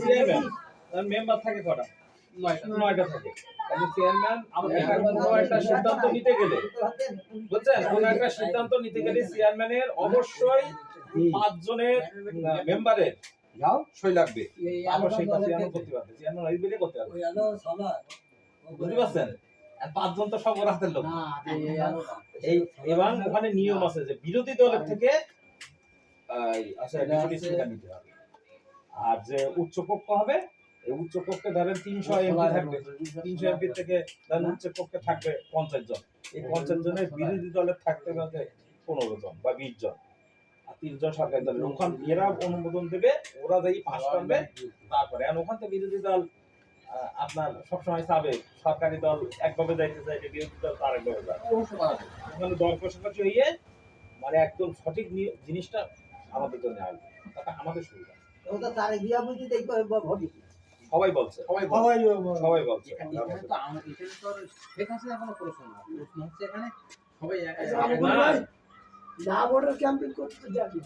Chairman member থাকে কটা? 9টা থাকে। তাহলে চেয়ারম্যান আমাদের কোনো একটা সিদ্ধান্ত নিতে গেলে, বুঝছেন, কোনো একটা সিদ্ধান্ত নিতে গেলে চেয়ারম্যানের অবশ্যই 5 জনের মেম্বারের সই লাগবে। তারপর সেই কাজ চেয়ারম্যান করতে পারবে। চেয়ারম্যান ওই বিলে করতে পারবে। বুঝতে পারছেন? আর 5 জন তো সব ওর হাতের লোক। এই এবং ওখানে নিয়ম আছে যে বিরোধী দলের থেকে আচ্ছা ডেপুটি স্পিকার নিতে হবে। আর যে উচ্চ কক্ষ হবে, এই উচ্চ কক্ষে ধরেন 300 এমপি থাকবে, 300 এমপি থেকে ধরেন উচ্চ কক্ষে থাকবে 50 জন। এই 50 জনের বিরোধী দলের থাকতে হবে 15 জন বা 20 জন, আর 30 জন সরকারি দলের। ওখান এরা অনুমোদন দেবে, ওরা যেই পাস করবে, তারপরে আর ওখান থেকে বিরোধী দল আপনার সবসময় চাবে সরকারি দল একভাবে যাইতে চাইলে বিরোধী দল আরেকভাবে যাবে। ওখানে দল কষাকষি হইয়ে মানে একদম সঠিক জিনিসটা আমাদের জন্য আসবে, তাতে আমাদের সুবিধা। সবাই বলছে, সবাই বলছে। না ভোটার ক্যাম্পেইন করতে যাবি।